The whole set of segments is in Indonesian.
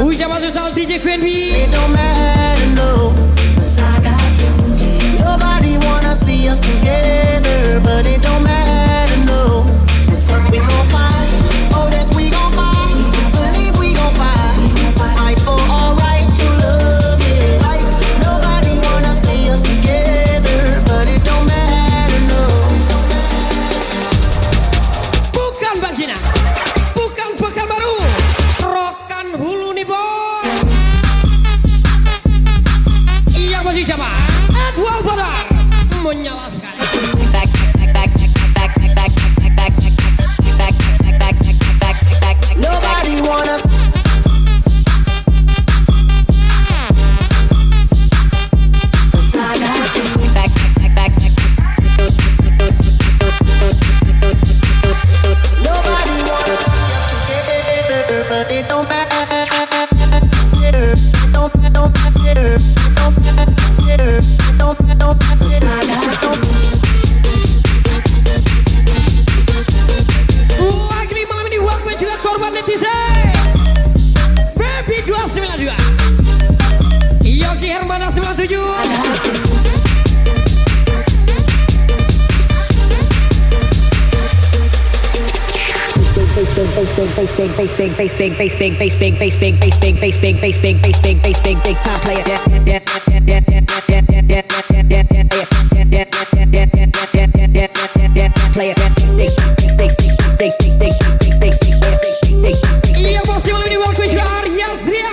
Ucapan sesal DJ Queen B. It don't matter, no, 'cause I got you. nyala sekali. Nobody wanna. Nobody wanna together, but it don't matter. Don't matter. Don't matter. Lagi malam ini waktu juga korban netizen. Feby 292, Yogi Hermana 97. Iya masih malam ini waktu juga Arya Zria.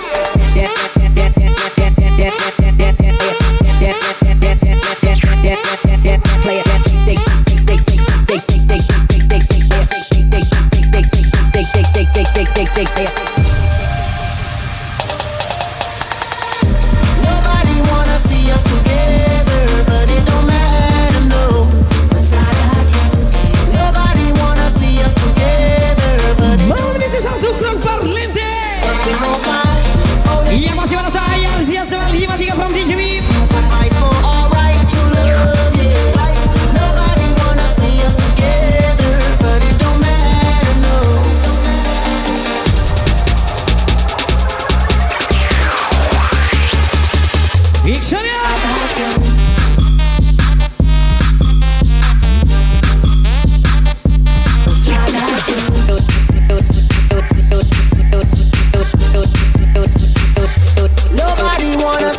Nobody wanna see us together, but it don't matter, no. Nobody wanna see us together, but it Malam ini sisa Sukron Parlente. Iya masih mana saya Arya Zria 53 from DJB. fight for our right to love, yeah. Nobody wanna see us together, but it don't matter, no. Victoria. Nobody wanna.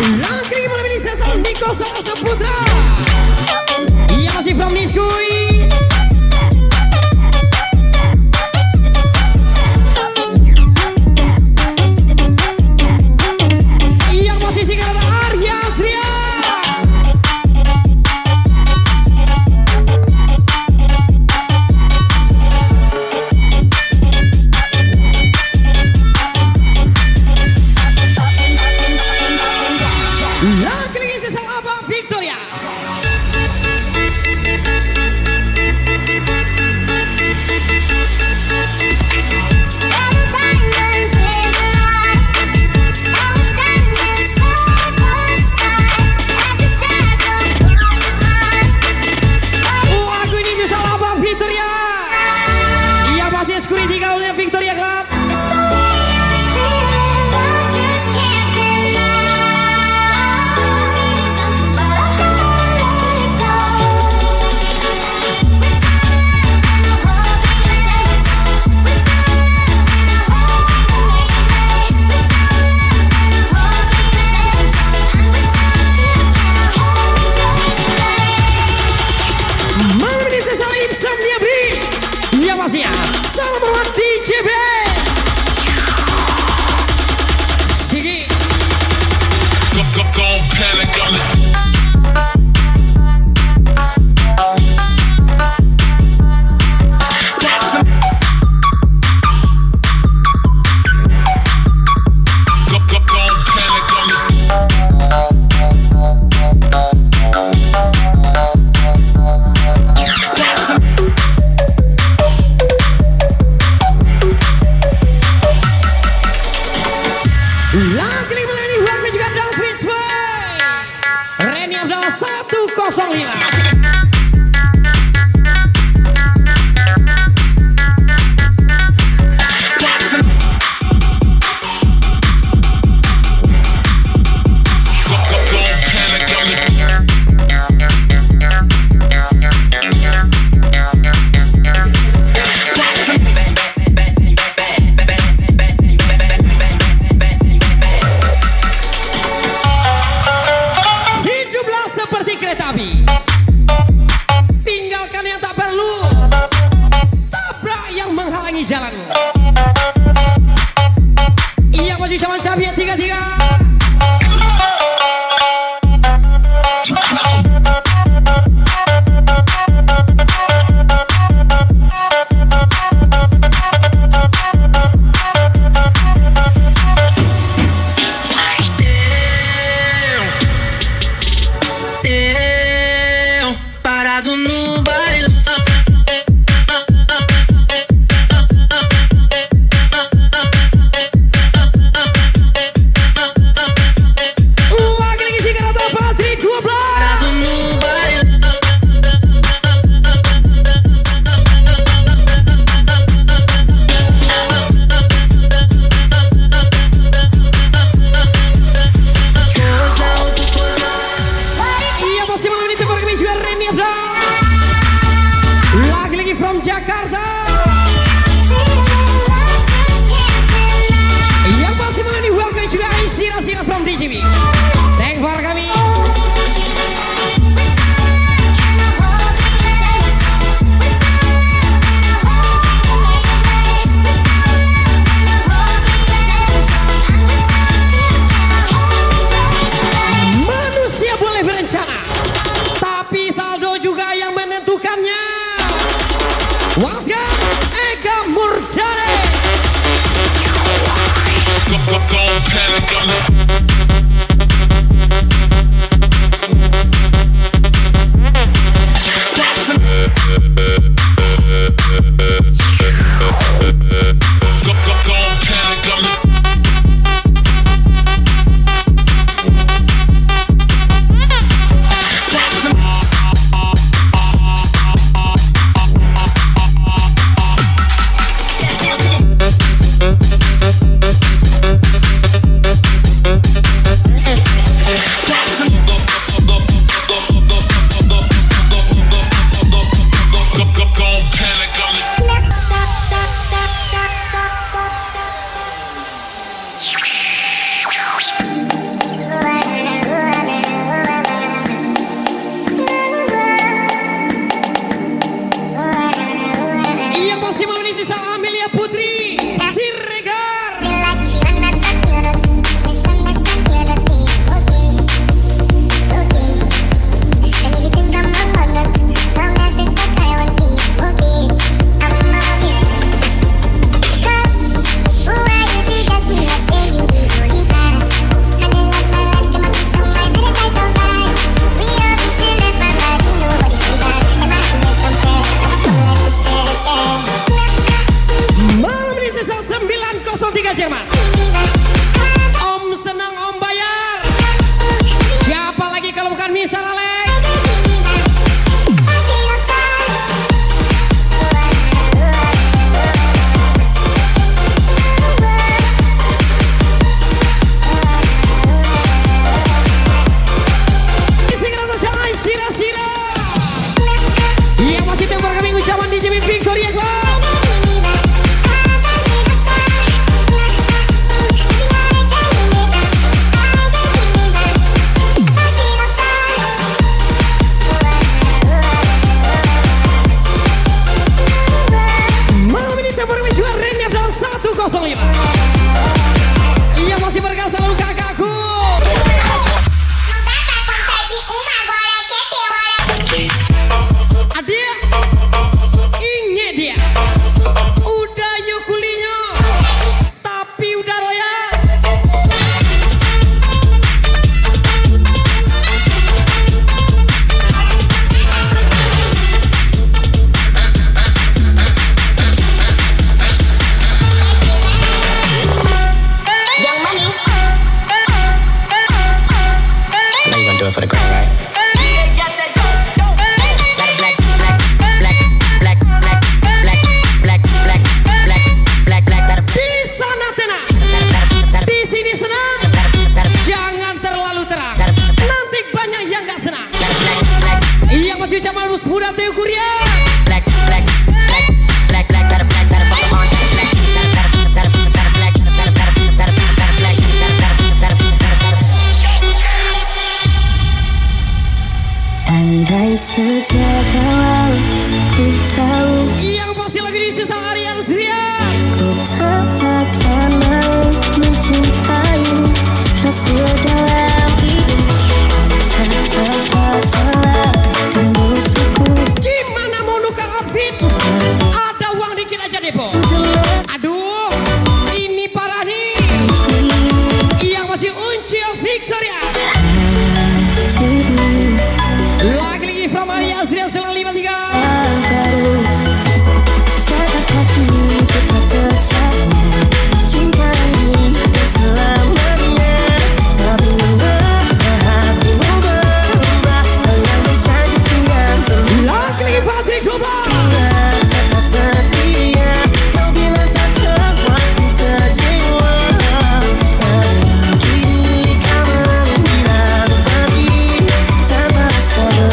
Lagi malam ini saya sama Niko sama Saputra. Iya masih from Niskui. Iya masih sih karena Arya Zria. Lagi saya sama Abang Victoria. Lagu ini saya sama Abang Victoria. Iya masih security gaulnya Victoria Club. malam ini tepuk kami juga Reni Abdul. Lagi-lagi from Jakarta. Yang pasti malam ini welcome juga Sira from DJB. Thank for kami. Manusia boleh berencana, tapi saldo juga yang menentukannya. Wasga Ega Murjani. Don't panic on it. Jerman. Om senang om bayar. Siapa lagi kalau bukan Mister Alex? Sira. Yang masih tempor kami ucapan DJB Victoria Club. Ia masih berkasa lalu kakakku. Adik, ini dia. Udah yukulinya, tapi udah royal. For the crowd, right? Di sana tenang, di sini senang. Jangan terlalu terang, nanti banyak yang gak senang. Yang masih ucapan muda Teo Kuria. Andai saja kalau ku tahu, Yang pasti lagi di sisa Ariel Zria. ku tak akan mau mencintai hasil dalam hidup tanpa masalah dan musuhku. Gimana mau nukar outfit? Ada uang dikit aja depo. Aduh, ini parah nih. Yang masih Uncios Victoria. Lagi-lagi from Ariel Zria selang 53. Baru saat hati tetap percaya cinta ini tak selamanya. Tapi hatimu berubah dengan berjanji yang Lagi-lagi Patrick Soba. kata setia. Kau bilang tak kuat ku kecewa. Kini kau mengira berbagi tanpa rasa.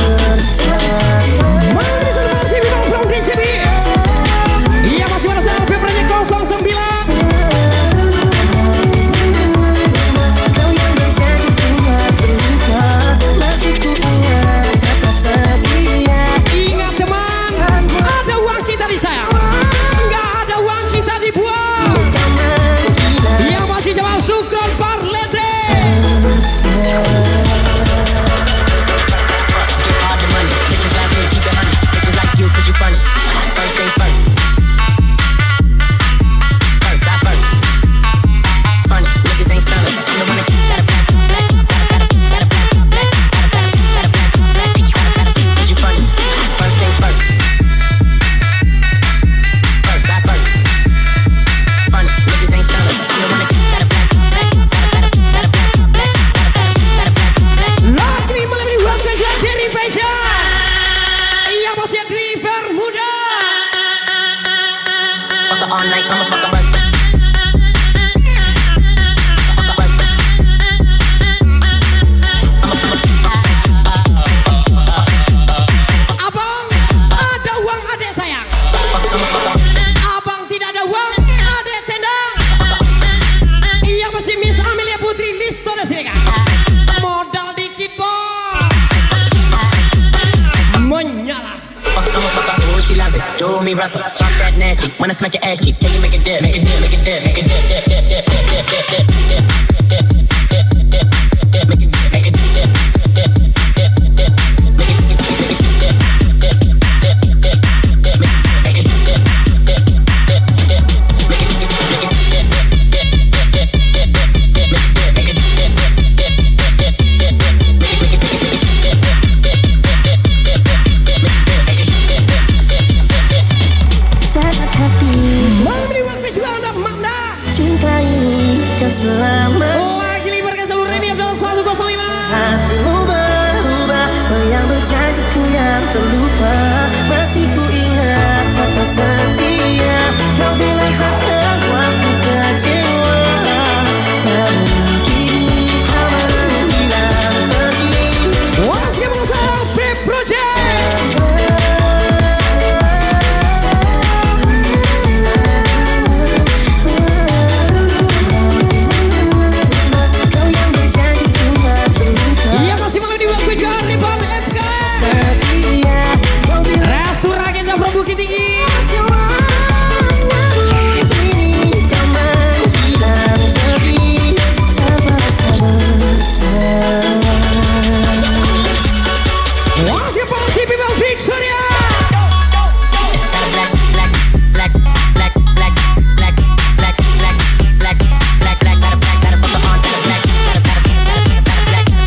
all night. I'ma fuck a bus. Abang ada uang adek sayang. Abang tidak ada uang adek tendang. Iya masih Miss Amelia Putri Listo dan Siregar. Modal dikit bos. Menyala. I'ma fuck her, ooh, she love it. Do me rougher, talk that nasty. When I smack your ass cheek, can you make it dip? Make it dip, make it dip, make it dip, dip, dip, dip, dip, dip, dip, dip, dip, dip, dip, dip, make it, make it dip, dip, dip, dip, make it, make it dip, dip, dip, dip, dip, make it dip, dip, dip, dip, make it, make it dip, dip, dip, dip, dip, dip, make it dip, make it dip, dip, dip, dip, make it, make it Sangat hati Malam ini waktu juga ada makna. cinta ini kan selamat. Lagi liburkan seluruh Remi Abdul 105. Hatimu berubah, kau yang berjanji ku yang terlupa. Masih ku ingat kata setia, kau bilang takkan waktu kecewa. Namun kini kau menghilang pergi. Waski Bangsa Pep Project. Kau yang berjanji ku tak terlupa. Iya masih malam di waktu Jarni Bang FK. Setia, kau bilang Restu Ragenda From Bukit Tinggi. Waski Bang TV Bang Victoria. black, black, black, black, black, black, black, black, black, black, got a black, got a fuck on, got a black, got a black,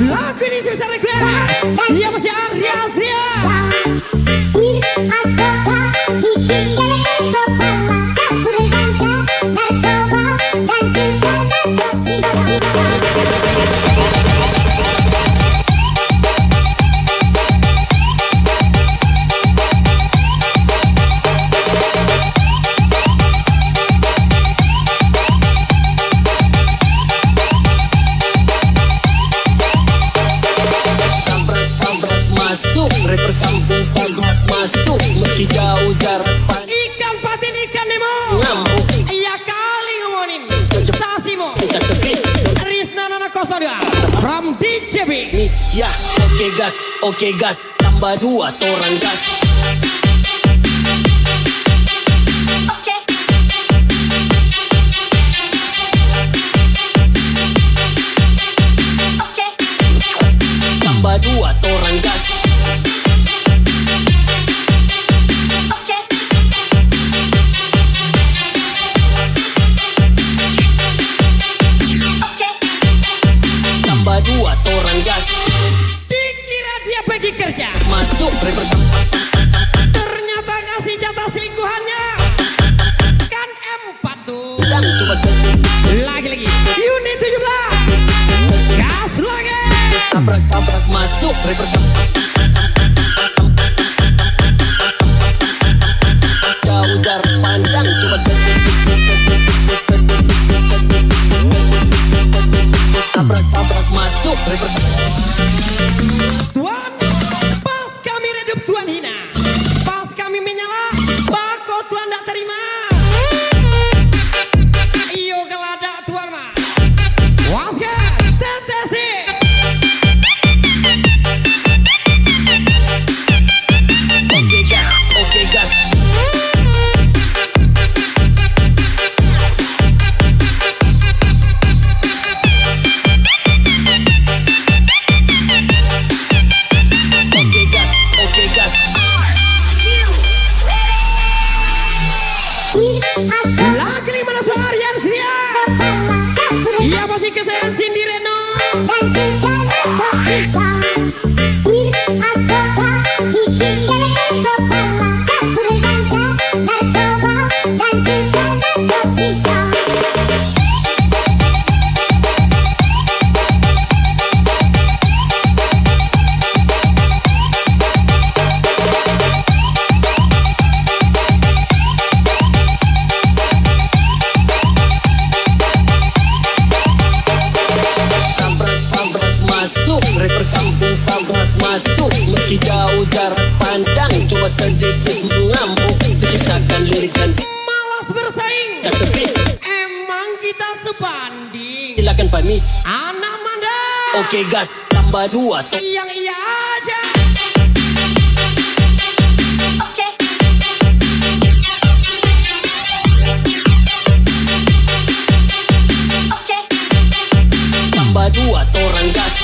Lagu ini sebesar request. Iya masih Arya Zia. Masuk, rapper kampung kagak masuk, meski jauh jarak Ikan patin ikan Nemo. ngamuk, Iya kali ngomongin. Sasimo. tak sepi. Rizna Nana 02 from DJB. Nih, ya, oke gas, tambah 2 toran gas. Tambah 2 toran gas. Tambah 2 toran gas. Dikira dia pergi kerja. Masuk, rapper Ternyata kasih jatah selingkuhannya. Kan M4 tuh. dan coba sedih. Lagi-lagi. Unit 17. Gas lagi. Tabrak masuk, rapper jauh jarak pandang, coba sedih. Tabrak masuk, rapper Tuan, pas kami redup Tuan hina. Pas kami menyala, bako Tuan tak terima. Iyo gelada Tuan mah. Waska, tetesi. oke gas. Oke gas. Lagi mana suara Aryan Zia. Iya masih kesayangan Cindy Reno. Tabrak masuk, rapper kampung tabrak masuk. Meski jauh jarak pandang, coba sedikit mengamuk. Menciptakan lirikan Malas bersaing, tak sepi. emang kita sebanding. Silakan pamit. Anak Manda, Oke gas, tambah 2. yang iya aja. Tambah 2 orang gas.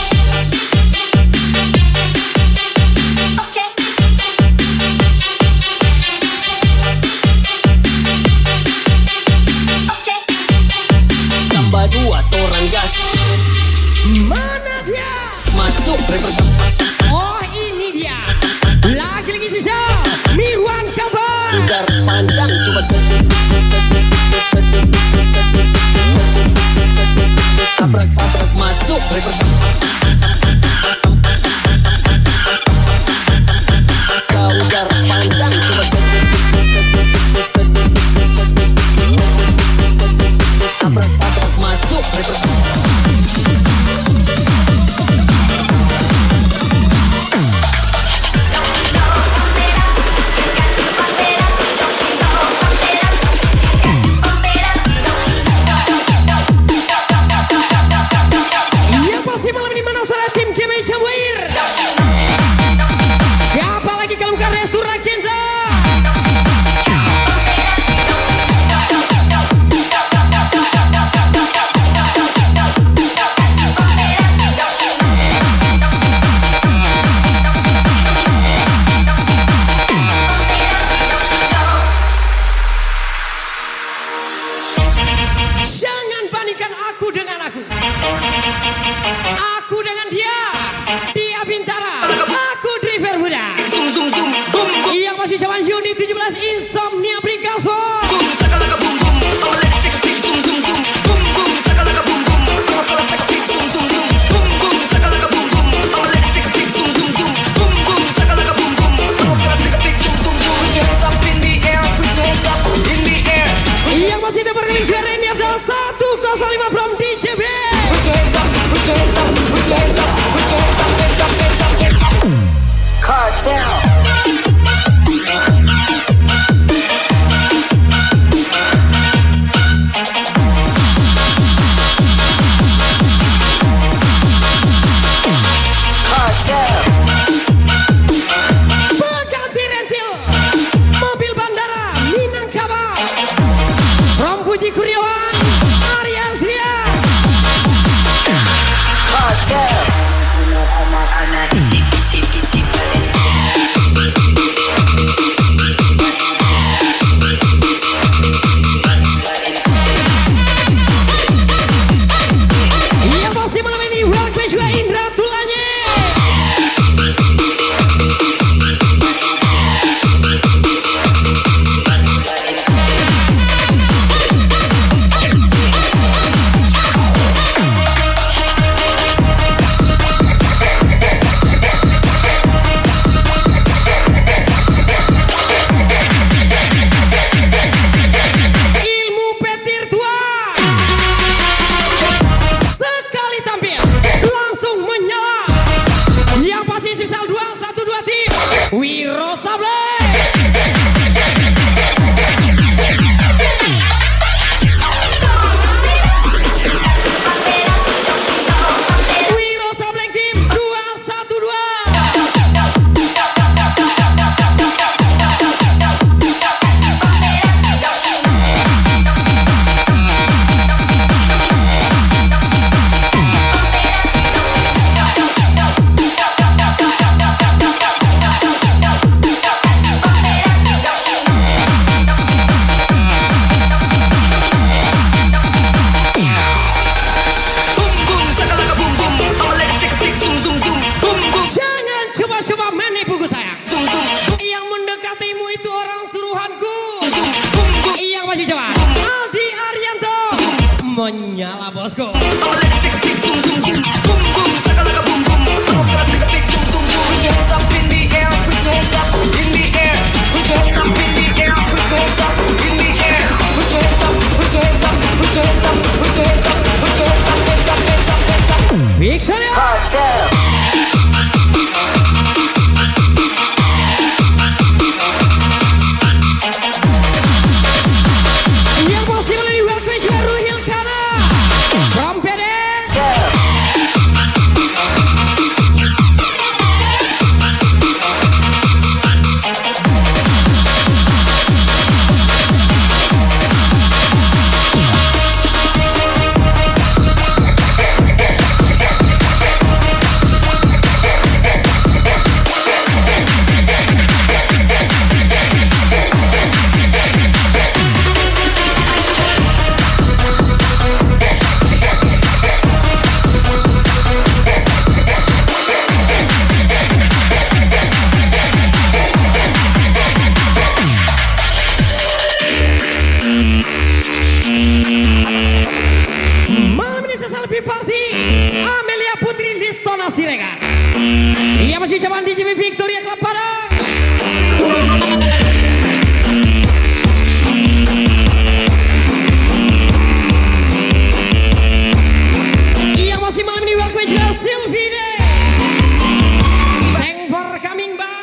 Tambah 2 orang gas. Mana dia? Masuk rapper Oh ini dia, lagi-lagi susah, Mirwan Kabar. jarak pandang, coba sedikit. Tabrak masuk rapper jauh jarak pandang, coba sedikit. Tabrak masuk rapper Yang pasti malam ini menang tim Kemei Cawair. Siapa lagi kalau bukan Restu Rakenza? Jangan bandingkan aku dengan aku. Aku dengan dia. Dia Bintara. Aku driver muda. zoom zoom zoom boom boom Yang masih zaman unit 17 Insomnia Picasso. boom sakalaka boom boom. Oh let's take a pic zoom zoom zoom boom boom sakalaka boom boom. Oh let's take a pic zoom zoom zoom boom boom sakalaka boom boom. Oh let's take a pic zoom zoom zoom boom boom sakalaka boom boom. Oh let's take a pic zoom zoom zoom. Put your hands up in the air, put your hands up in the air. Yang masih terperkini juara ini adalah 105 from DJB. Put your hands up, put your hands up, put your hands up, put your hands up, hands up, hands up, hands up. Cartel. masih coba. Aldi Arianto menyala bosku. Oh, let's take a big zoom, zoom, zoom. Boom, boom, shakalaka, boom, boom. Oh, let's take a big zoom, zoom, zoom. Put your hands up in the air, put your hands up in the air. Put your hands up in the air, put your hands up in the air. Put your hands up, put your hands up, put your hands up, put your hands up, put your hands up, hands up, hands up, hands up. Big Sonia. Yang masih melalui welcome juga Ruhil Kana from PDS. Malam ini sesal lebih party Amelia Putri Listona Siregar. Ia masih coba di JB Victoria Club Padang. Ia masih malam ini welcome juga Silvide. Thank for coming back.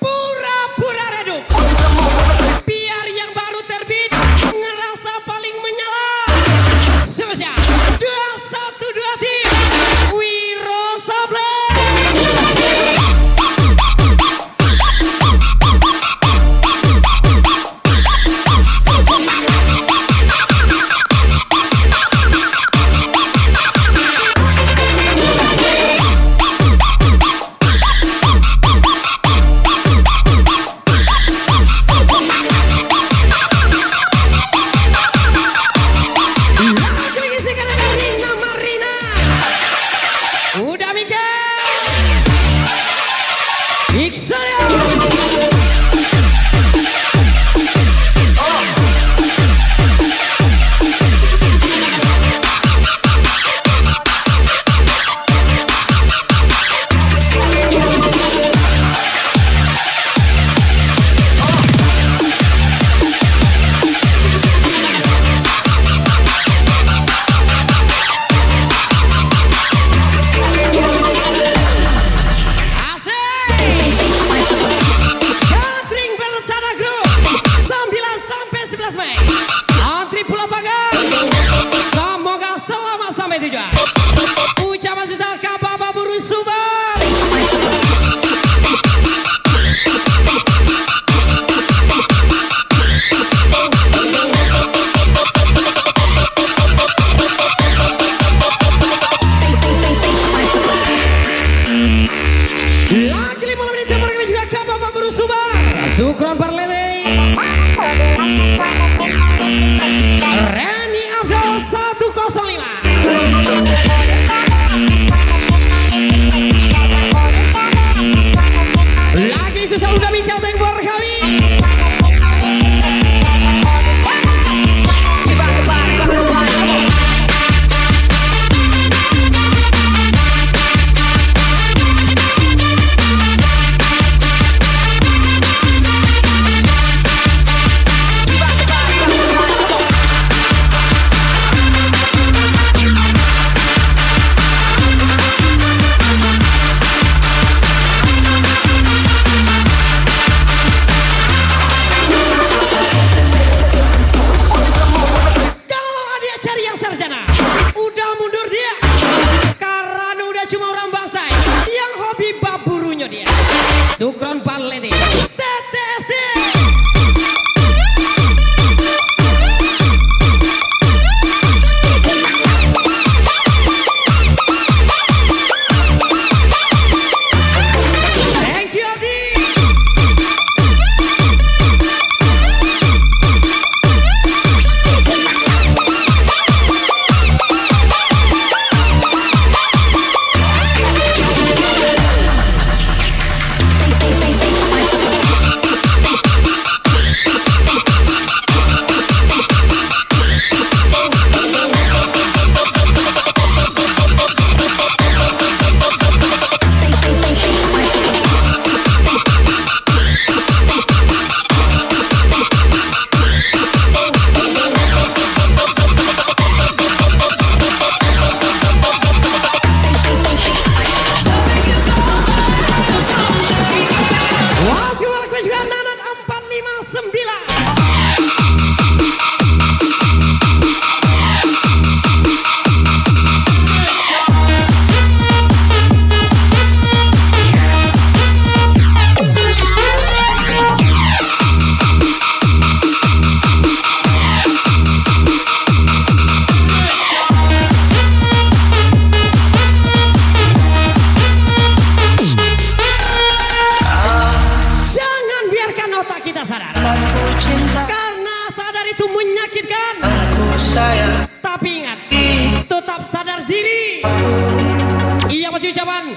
Pura-pura redup. Biar yang baru terbit ngerasa paling menyala. Sebesar 212 tim Wiro Sableng. Lagi isikan ada Rina Marina. Udah mikir. Big Sonia. Asik. Catering bersama grup 9 sampai 11 Mei. Antri Pulau Pagar. Semoga selamat sampai tujuan. Ucapan sosial Bapak Buru Subang. Lagi 5 menit yang kami juga ke Bapak Buru Subang. Syukron Parlete. Reni Abdul 105. Lagi susah udah mikir tembor kami. ucapan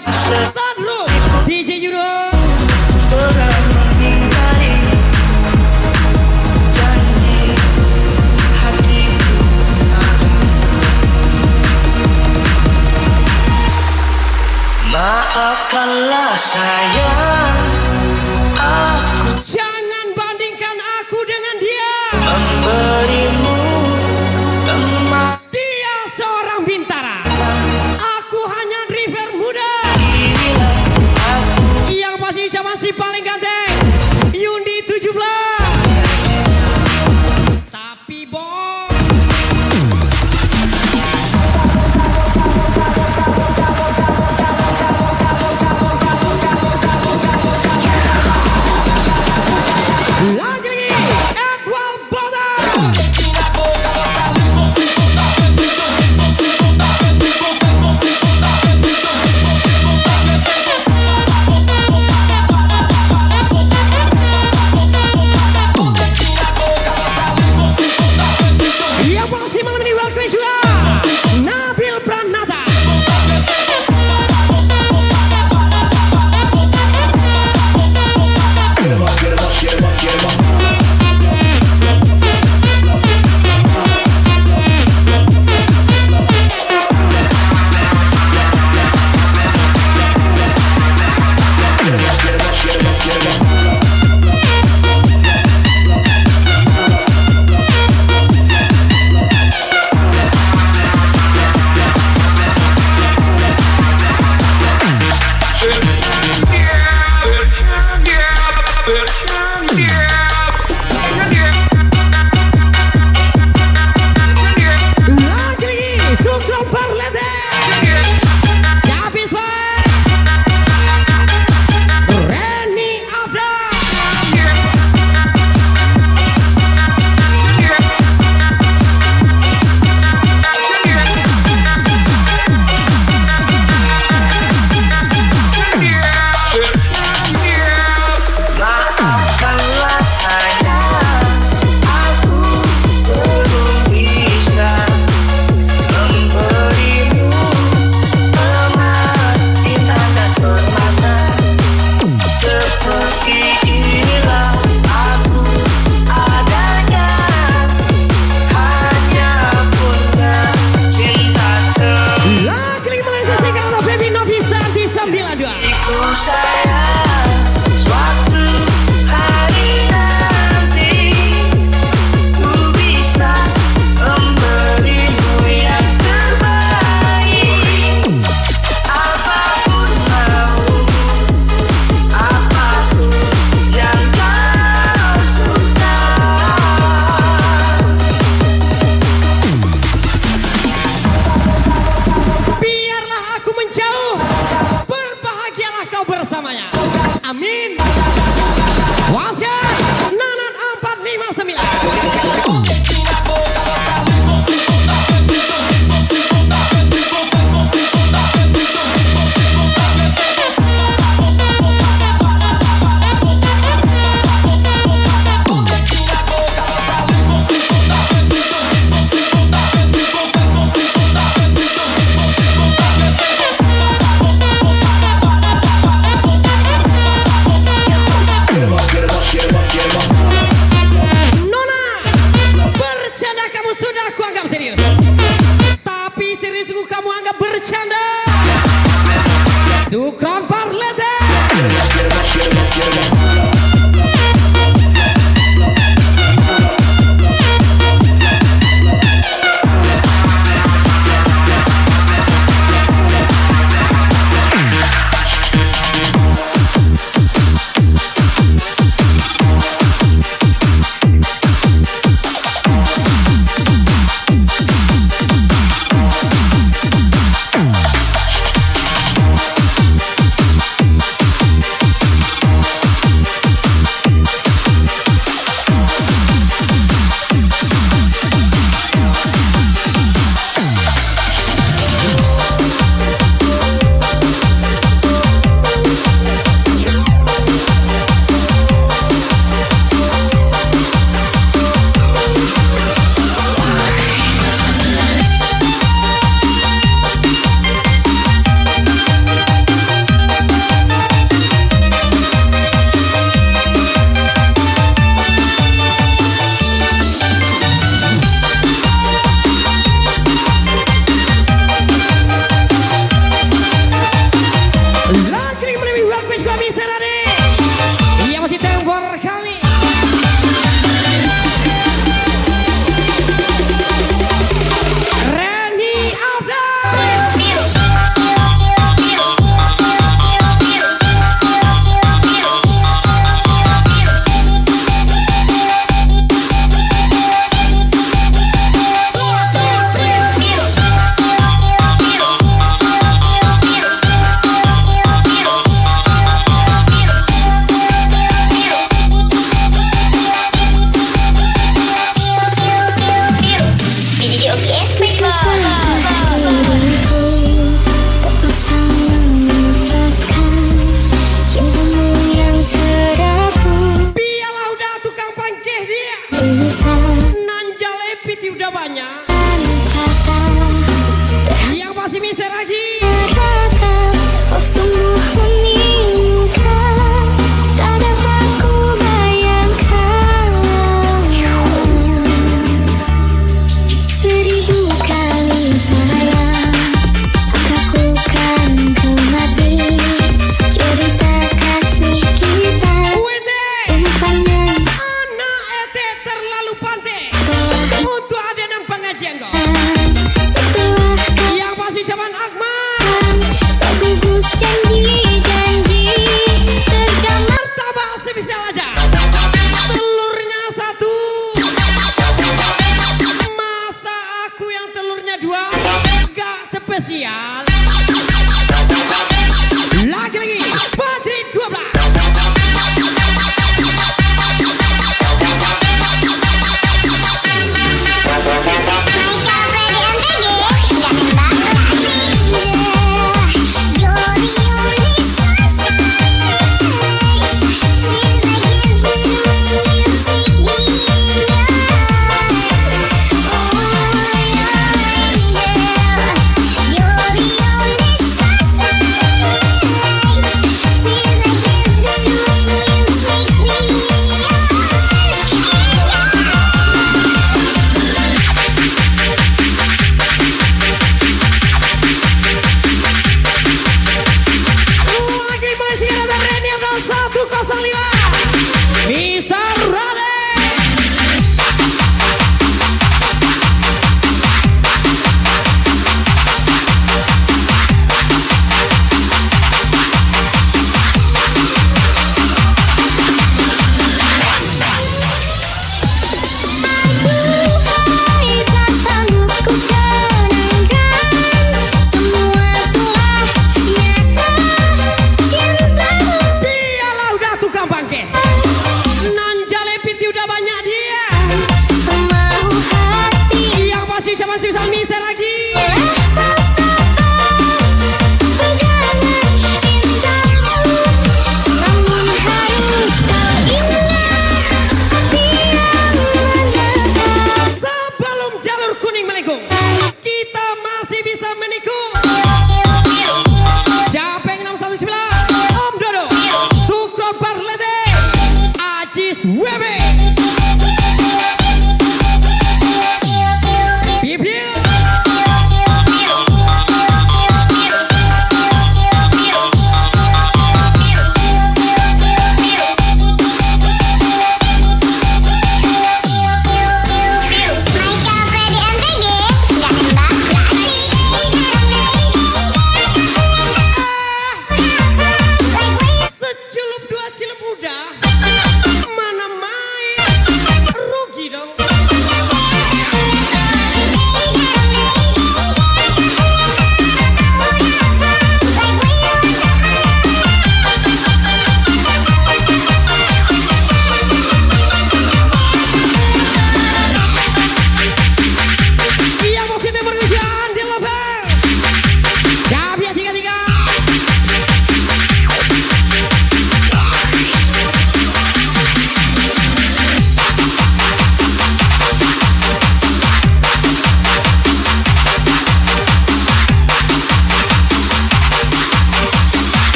Sandro DJ Juno. Pernah mengingkari janji hatiku maafkanlah sayang, aku Jangan bandingkan aku dengan dia. memberimu teman. Dia seorang bintara. Aku hanya driver muda. Inilah aku Yang pasti ucapan si paling ganteng Yundi 17. Tapi bohong. Lagi Edward Boda. Yang pasti malam ini welcome juga Nabil Pranata. Lagi Sukron Parlete. Davis Boy. Reni Afda. Maafkanlah sayang, aku belum bisa memberimu teman di tanda permata. Seperti inilah aku adanya, hanya punya cinta Lagi mengaksesikan untuk Baby Novisa di 92. semiku sayang. Suatu hari nanti ku bisa memberimu yang terbaik. Apapun maumu, apapun yang kau suka. Biarlah aku menjauh, berbahagialah kau bersamanya. spesial. Lagi-lagi Putri 12.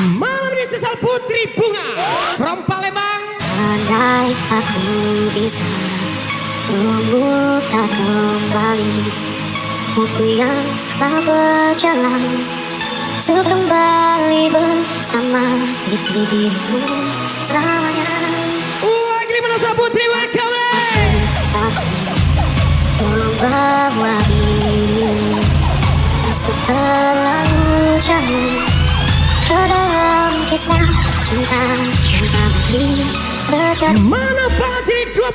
Malam ini sesal Putri Bunga from Palembang. Andai aku bisa membuka kembali buku yang tak berjalan, untuk kembali bersama dirimu selamanya. Lagi mana sesal Putri, welcome. Aku membawa dirimu masuk terlalu jauh ke dalam kisah cinta yang tak mungkin terjadi. Mana Putri 12?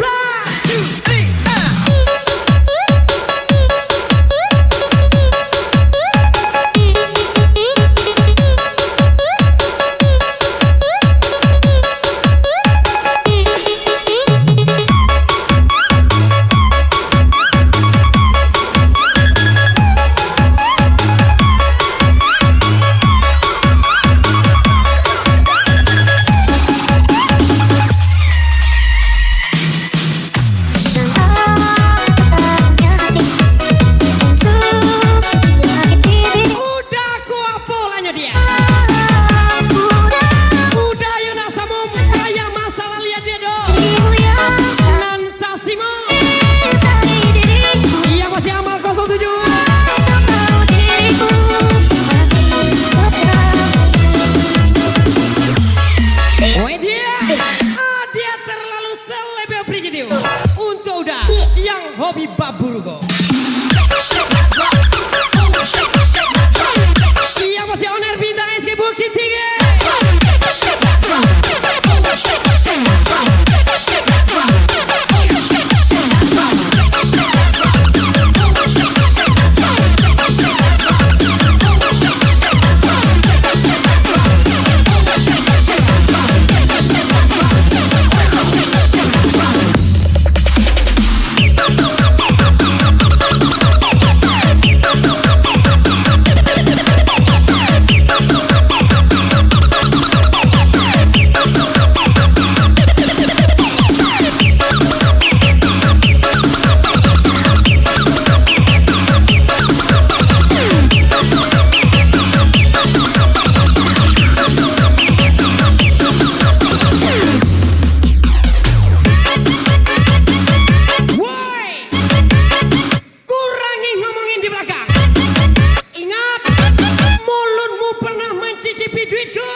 cicipi duitku.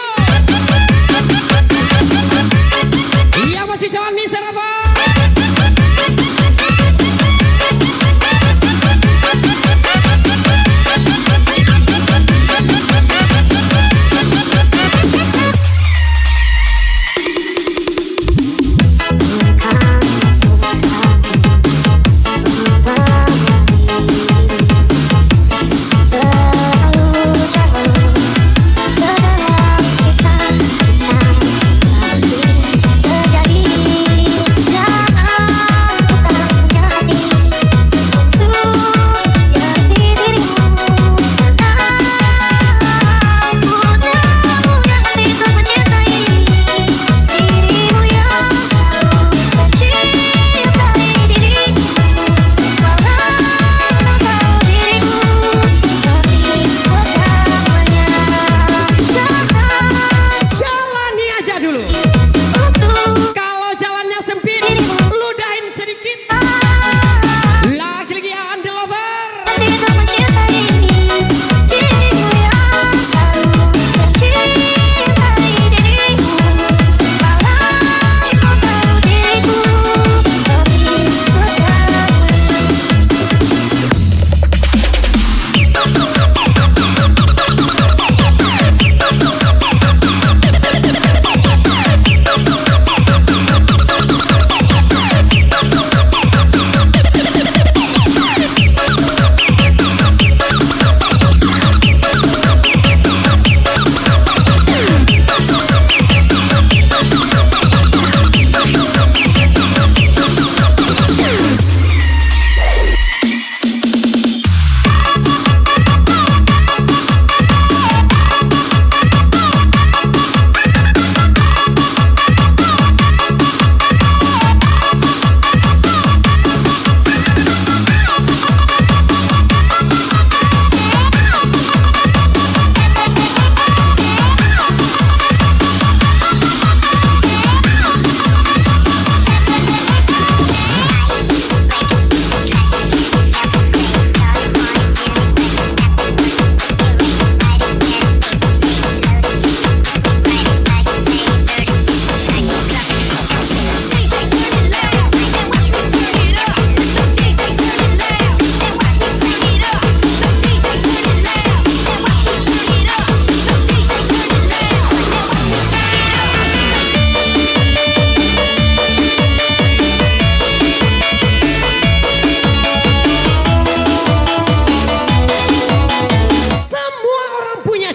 Iya masih jalan Mister apa?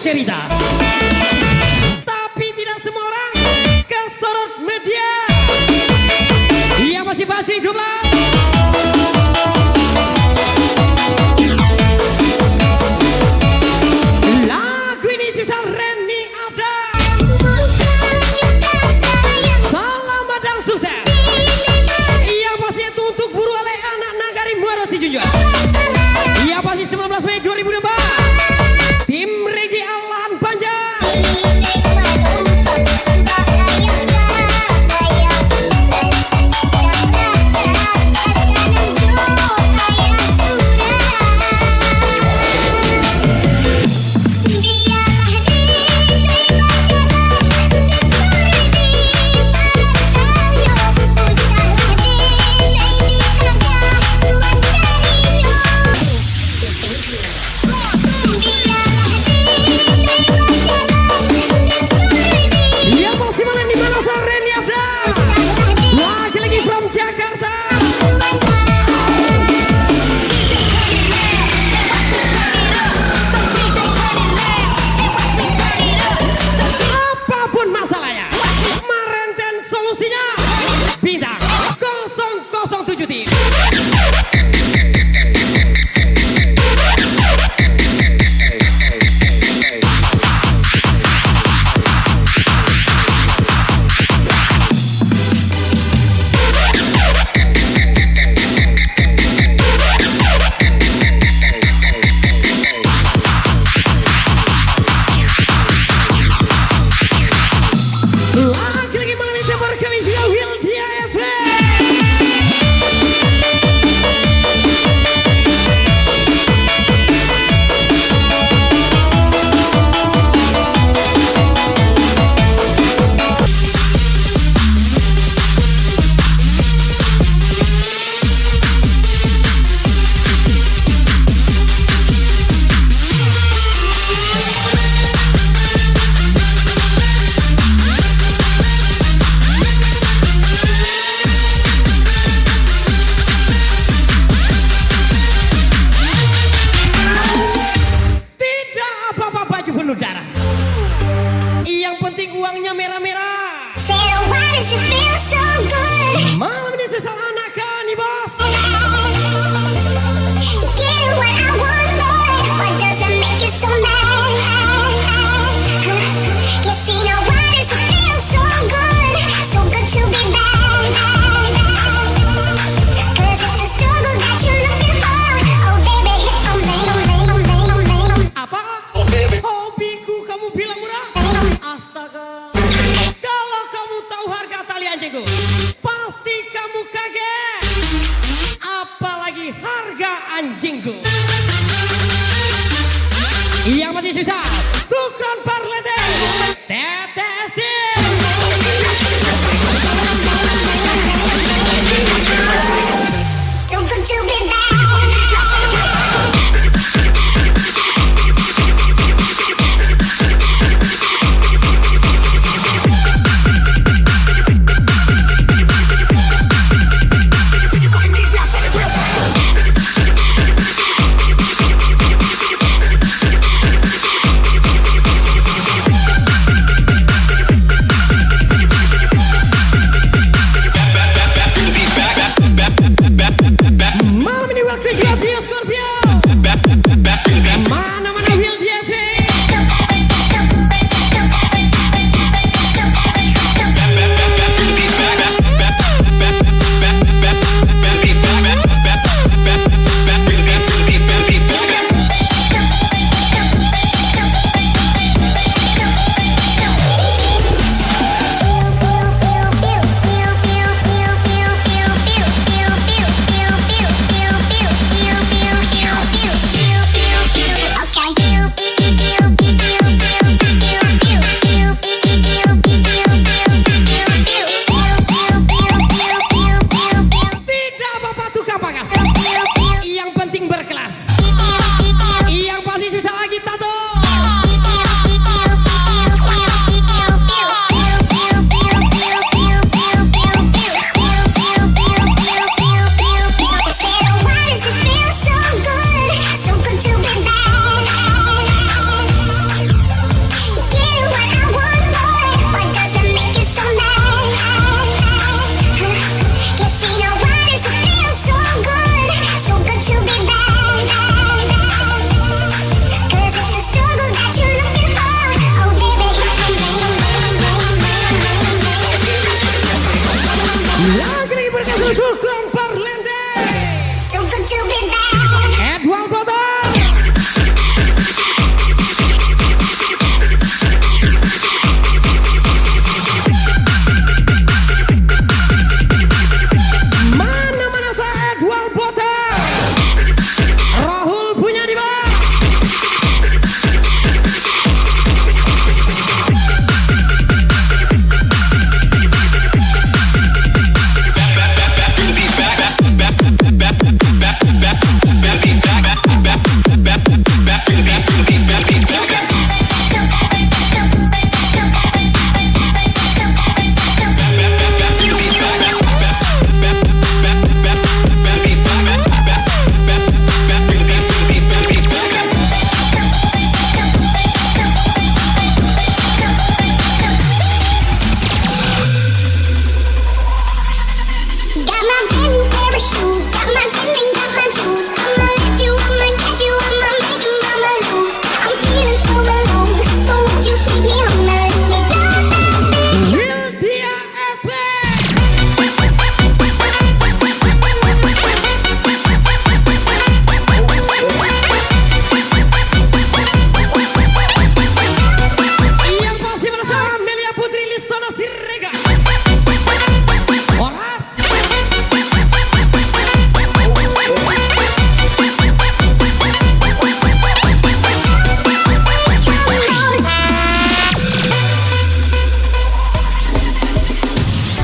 Cerita, tapi tidak semua orang kesorot media. Iya masih pasti coba. Lagu ini spesial Reni Afda. Selamat dan sukses. Iya pasti itu untuk buru oleh anak Nagari Muaro Sijunjua. Iya pasti 19 Mei 2004. Tim Regi Alahan Panjang. uangnya merah-merah. Said, why does it feel so good? Malam ini susah anakan nih bos. Get what I want, boy. What doesn't make you so mad? Yes, you know, why does it feel so good? So good to be bad. 'Cause it's the struggle that you're looking for. Oh, baby, hit on me. Apa? Hobiku kamu bilang murah? Astaga. Kalau kamu tahu harga tali anjingku, pasti kamu kaget. Apalagi harga anjingku. Yang masih susah, Sukron Parlede, TTSD. So good to be bad. Malam ini waktu juga Bio Scorpio. Mana-mana Will DSW. Tidak bapak tukang pakas. Yang penting berkelas. Yang pasti susah lagi tato. Lagi berkelas Sukron Parlede. Edwal Botol. Mana-mana saya Edwal Botol. Rahul punya di bawah. Got my brand new pair of shoes, got my gym and got my juice. I'ma let you, I'ma get you, I'ma make you, I'ma lose. I'm feeling so alone, so won't you take me home and let me go? Will DSW. Yang pasti merasa Amelia Putri Listona Siregar. Horas.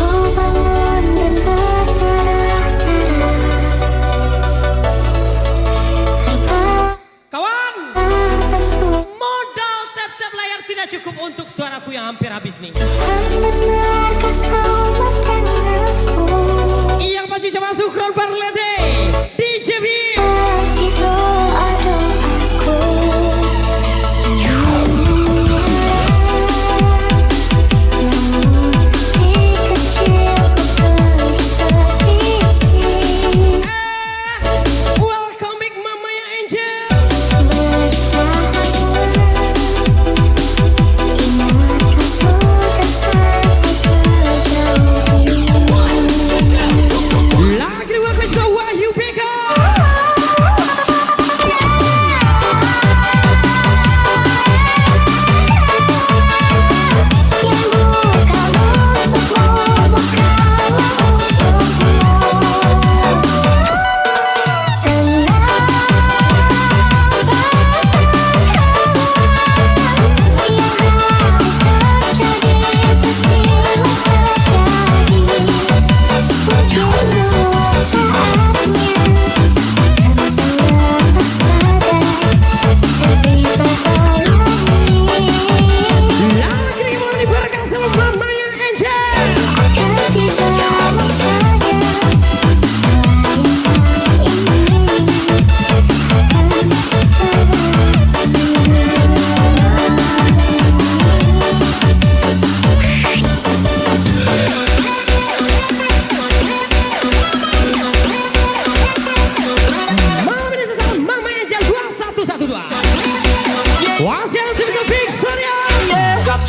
Ku bangun dan berdarah-darah, terbawa Kawan, tentu modal tap-tap layar tidak cukup untuk suaraku yang hampir habis nih. mendengarkah kau mendengarku? Yang pasti sama Sukron Parlede, DJ View. Hati doa-doaku.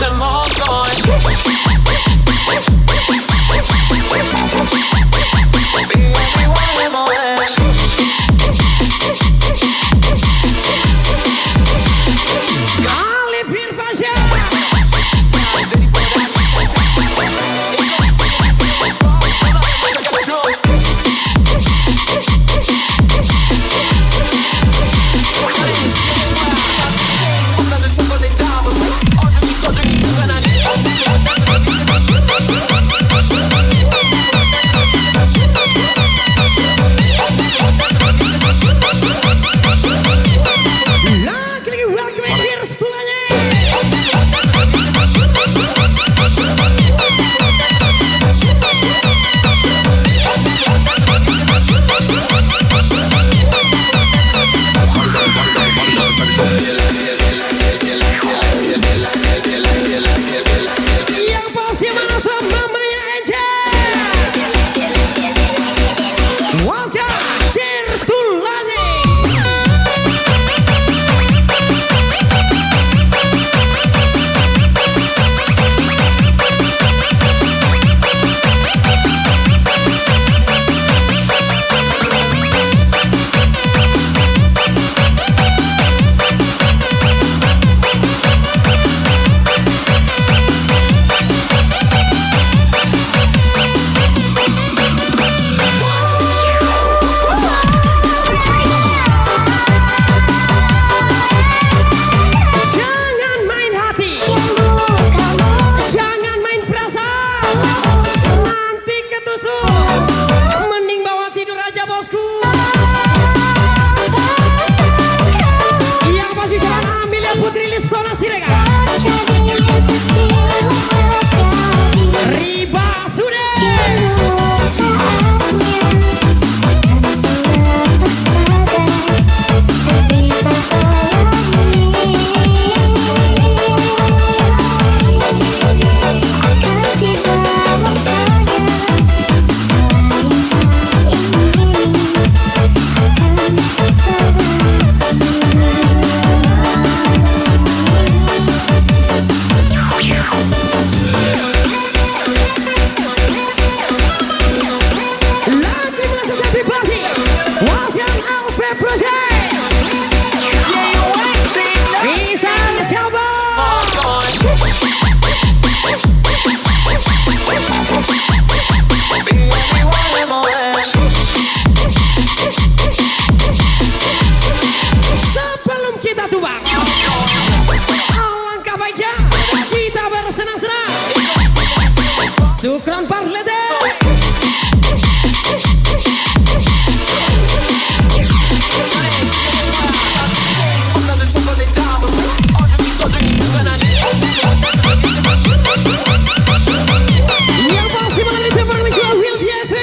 them all gone. Be everywhere in my way. Ali Firfasha. Lagi welcome here setulahnya. Yang pasti mana sama mamanya Angel. Wasga Tirtulani. Jangan main hati, jangan main perasaan, nanti ketusuk. Mending bawa tidur aja bosku. Yang pasti jangan ambil ya Putri Listona Siregar. Riba sudah. Lagi merasa jadi bagi. Wasgan Alpe Project. Bisa coba. Be everywhere in my way. Sebelum kita tumbang, alangkah baiknya kita bersenang-senang. Sukron Parlede. Yang pasti mengenai tempat menjual Will DSW.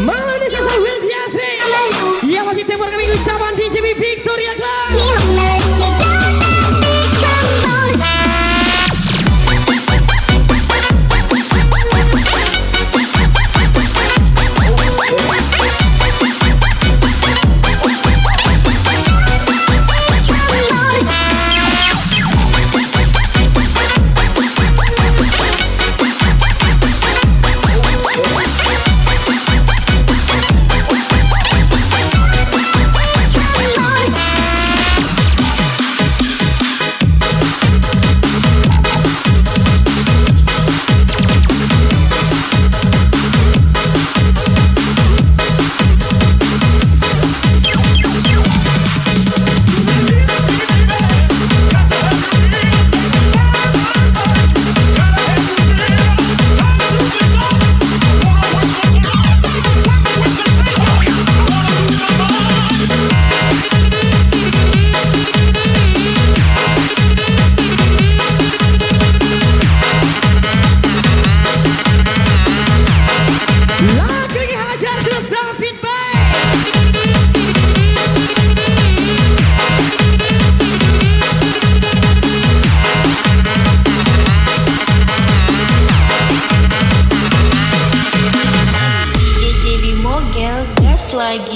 Malam ini saya Will DSW. Yang masih tempat kami ucapan DJB Victoria Club.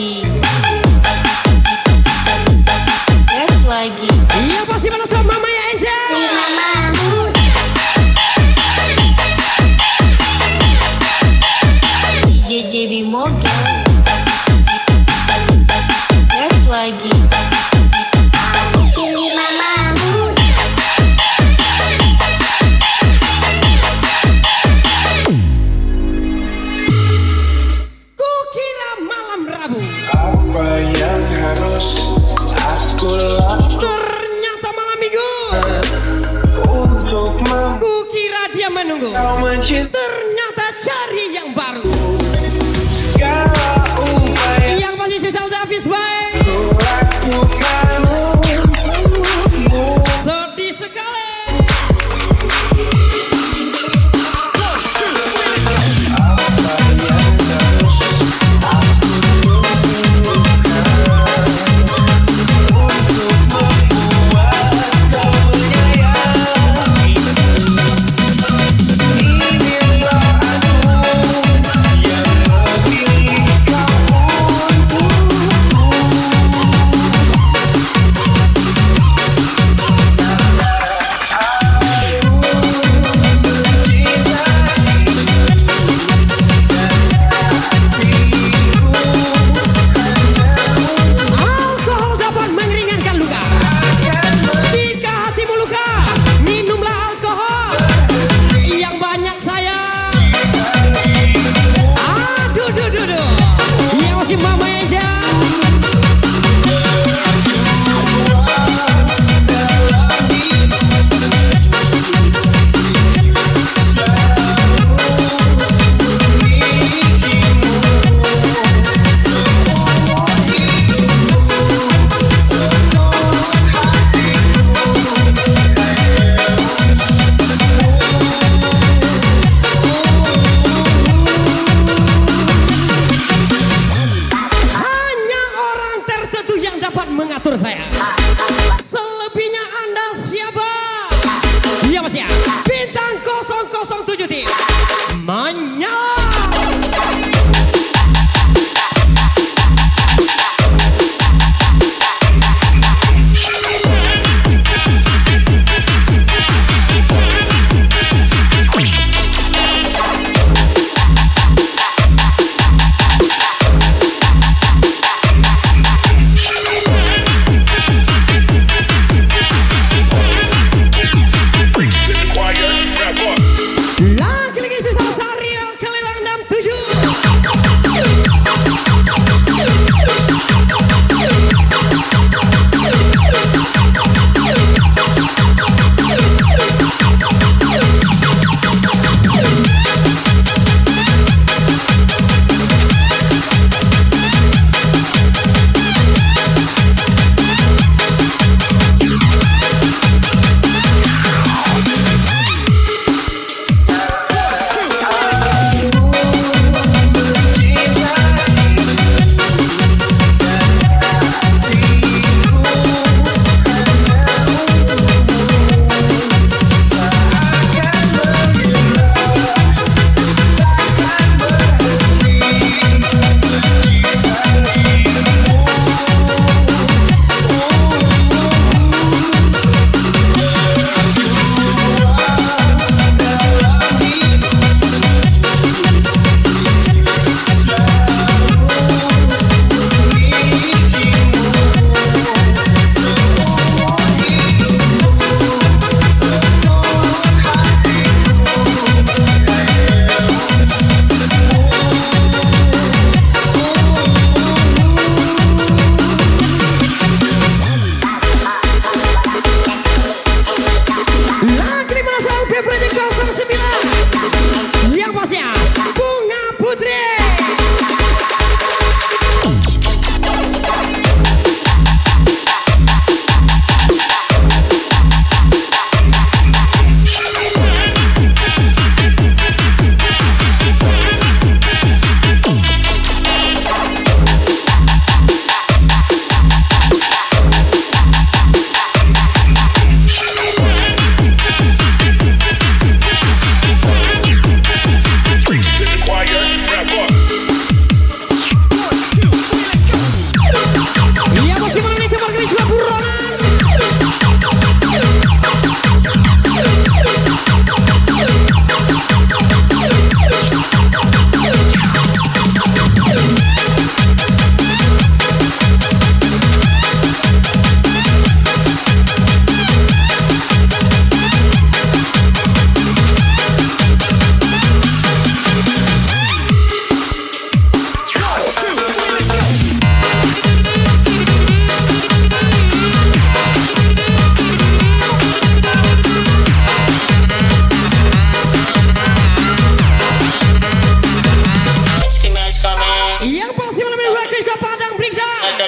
lagi. Gas lagi. Iya pasti mana sama Mama ya Angel. DJ JB Morgan. Gas lagi. Pilih mamamu. Kukira malam Rabu. Apa yang harus aku lakukan Ternyata malam Minggu. untuk Kukira dia menunggu. kau mencintai Ternyata cari yang baru. segala upaya Yang pasti Susah Davis baik. ku lakukan untukmu. Sedih sekali. Apa yang harus aku lakukan untuk membuat kau menyayangi. Inilah aku yang memilih kau untukku. Alkohol dapat meringankan luka. Jika hatimu luka, minumlah alkohol yang banyak sayang. Aduh, duh, duh, duh. Yang masih Mama Angel. Hanya orang tertentu yang dapat mengatur saya. Selebihnya Anda siapa? Iya Mas ya. Bintang 007 tim. Menyala.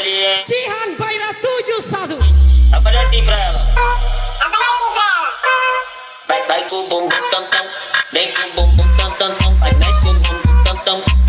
kembali. Jihan Baira 71. Apa nanti Pral? Baik baik bum bum tom tom, baik bum bum tom tom tom, baik nice bum bum tom tom.